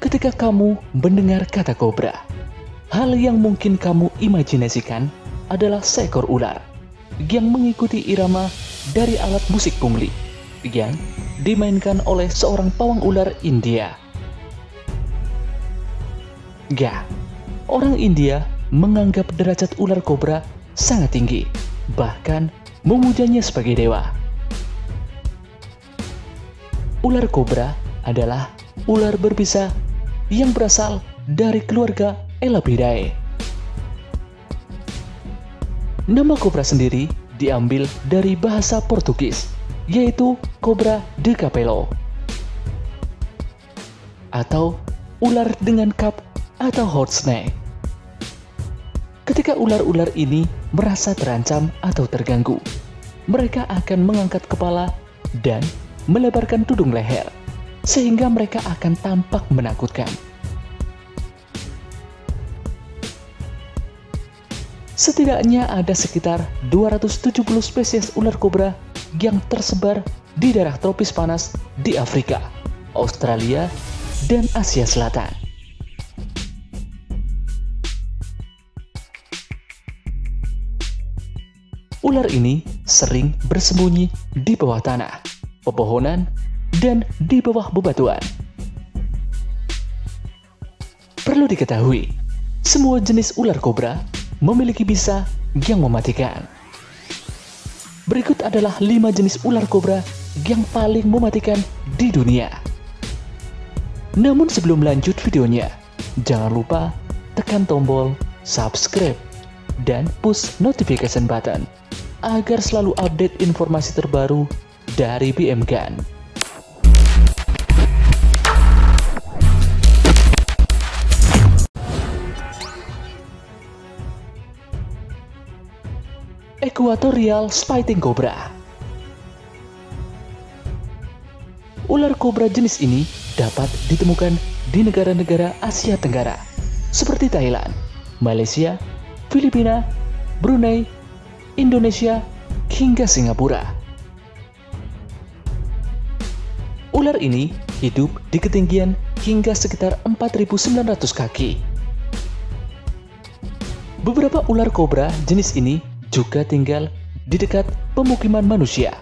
Ketika kamu mendengar kata kobra, hal yang mungkin kamu imajinasikan adalah seekor ular yang mengikuti irama dari alat musik pungli yang dimainkan oleh seorang pawang ular India. Ya, orang India menganggap derajat ular kobra sangat tinggi, bahkan memujanya sebagai dewa. Ular kobra adalah ular berbisa yang berasal dari keluarga Elapidae. Nama kobra sendiri diambil dari bahasa Portugis, yaitu Cobra de Capello, atau ular dengan kap atau horse snake. Ketika ular-ular ini merasa terancam atau terganggu, mereka akan mengangkat kepala dan melebarkan tudung leher, sehingga mereka akan tampak menakutkan. Setidaknya ada sekitar 270 spesies ular kobra yang tersebar di daerah tropis panas di Afrika, Australia, dan Asia Selatan. Ular ini sering bersembunyi di bawah tanah, pepohonan, dan di bawah bebatuan. Perlu diketahui, semua jenis ular kobra memiliki bisa yang mematikan. Berikut adalah 5 jenis ular kobra yang paling mematikan di dunia. Namun sebelum lanjut videonya, jangan lupa tekan tombol subscribe dan push notification button agar selalu update informasi terbaru dari BM Gun. Equatorial Spitting Cobra. Ular kobra jenis ini dapat ditemukan di negara-negara Asia Tenggara seperti Thailand, Malaysia, Filipina, Brunei, Indonesia, hingga Singapura. Ular ini hidup di ketinggian hingga sekitar 4.900 kaki. Beberapa ular kobra jenis ini juga tinggal di dekat pemukiman manusia.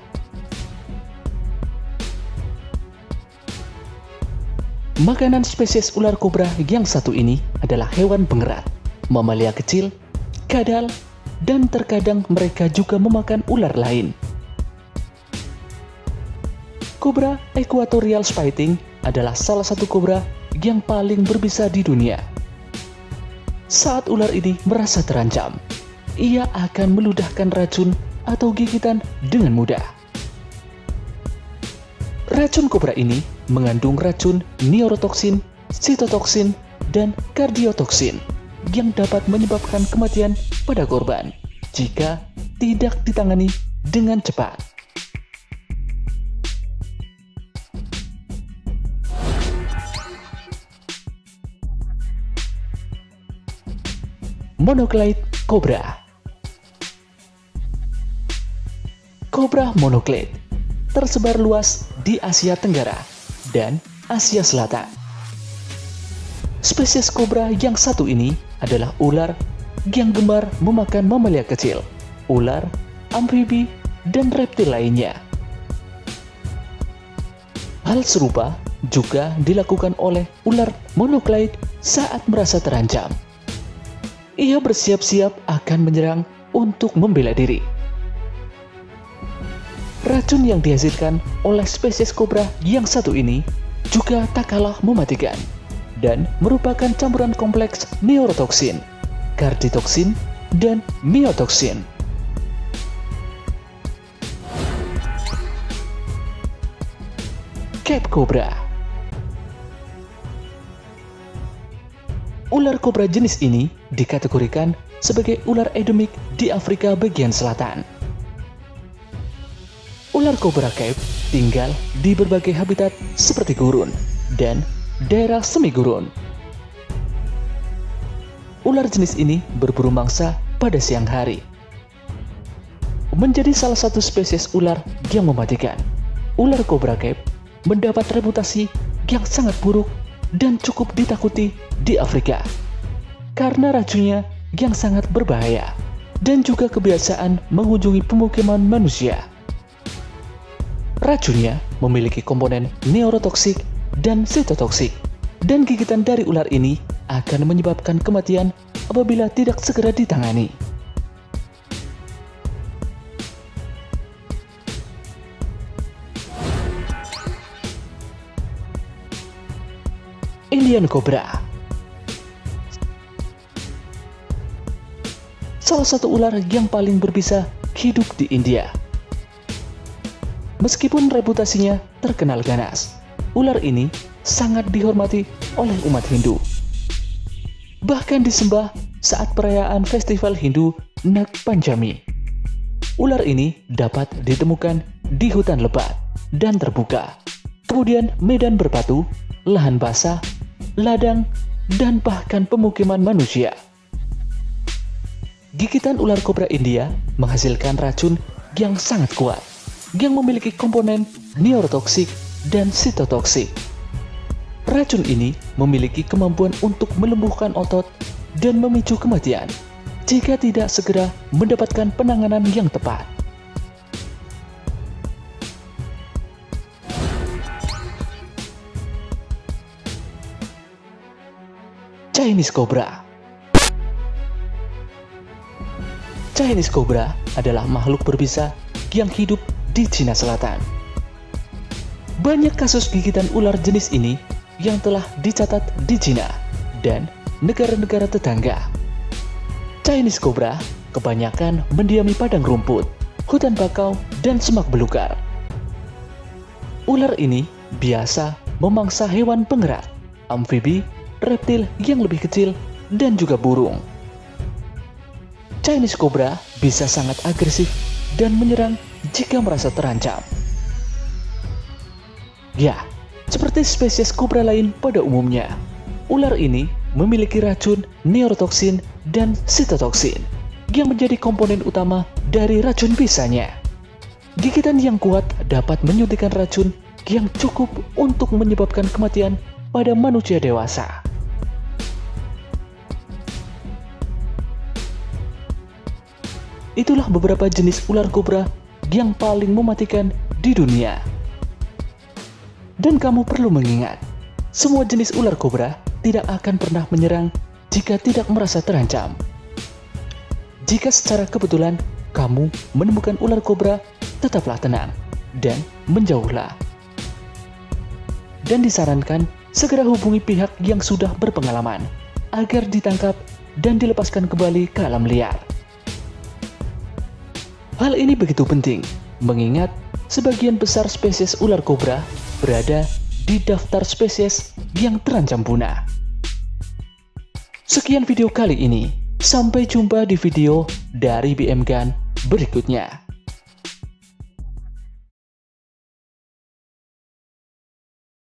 Makanan spesies ular kobra yang satu ini adalah hewan pengerat, mamalia kecil, kadal, dan terkadang mereka juga memakan ular lain. Kobra Equatorial Spitting adalah salah satu kobra yang paling berbisa di dunia. Saat ular ini merasa terancam, ia akan meludahkan racun atau gigitan dengan mudah. Racun kobra ini mengandung racun neurotoksin, sitotoksin, dan kardiotoksin yang dapat menyebabkan kematian pada korban jika tidak ditangani dengan cepat. Monoclade Cobra. Kobra monoclade tersebar luas di Asia Tenggara dan Asia Selatan. Spesies kobra yang satu ini adalah ular yang gemar memakan mamalia kecil, ular, amfibi, dan reptil lainnya. Hal serupa juga dilakukan oleh ular monoclade saat merasa terancam. Ia bersiap-siap akan menyerang untuk membela diri. Racun yang dihasilkan oleh spesies kobra yang satu ini juga tak kalah mematikan dan merupakan campuran kompleks neurotoksin, karditoksin, dan miotoksin. Cape Cobra. Ular kobra jenis ini dikategorikan sebagai ular endemik di Afrika bagian selatan. Ular kobra Cape tinggal di berbagai habitat seperti gurun dan daerah semi gurun. Ular jenis ini berburu mangsa pada siang hari. Menjadi salah satu spesies ular yang mematikan, ular kobra Cape mendapat reputasi yang sangat buruk dan cukup ditakuti di Afrika karena racunnya yang sangat berbahaya dan juga kebiasaan mengunjungi pemukiman manusia. Racunnya memiliki komponen neurotoksik dan sitotoksik, dan gigitan dari ular ini akan menyebabkan kematian apabila tidak segera ditangani. Indian Cobra, salah satu ular yang paling berbisa hidup di India. Meskipun reputasinya terkenal ganas, ular ini sangat dihormati oleh umat Hindu. Bahkan disembah saat perayaan festival Hindu Nag Panchami. Ular ini dapat ditemukan di hutan lebat dan terbuka, kemudian medan berbatu, lahan basah, ladang, dan bahkan pemukiman manusia. Gigitan ular kobra India menghasilkan racun yang sangat kuat, yang memiliki komponen neurotoksik dan sitotoksik. Racun ini memiliki kemampuan untuk melumpuhkan otot dan memicu kematian jika tidak segera mendapatkan penanganan yang tepat. Chinese Cobra. Chinese Cobra adalah makhluk berbisa yang hidup di Cina Selatan. Banyak kasus gigitan ular jenis ini yang telah dicatat di Cina dan negara-negara tetangga. Chinese Cobra kebanyakan mendiami padang rumput, hutan bakau, dan semak belukar. Ular ini biasa memangsa hewan pengerat, amfibi, reptil yang lebih kecil, dan juga burung. Chinese Cobra bisa sangat agresif dan menyerang jika merasa terancam. Ya, seperti spesies kobra lain pada umumnya, ular ini memiliki racun neurotoksin dan sitotoksin yang menjadi komponen utama dari racun bisanya. Gigitan yang kuat dapat menyuntikkan racun yang cukup untuk menyebabkan kematian pada manusia dewasa. Itulah beberapa jenis ular kobra yang paling mematikan di dunia. Dan kamu perlu mengingat, semua jenis ular kobra tidak akan pernah menyerang jika tidak merasa terancam. Jika secara kebetulan kamu menemukan ular kobra, tetaplah tenang dan menjauhlah. Dan disarankan segera hubungi pihak yang sudah berpengalaman agar ditangkap dan dilepaskan kembali ke alam liar. Hal ini begitu penting, mengingat sebagian besar spesies ular kobra berada di daftar spesies yang terancam punah. Sekian video kali ini, sampai jumpa di video dari BM Gun berikutnya.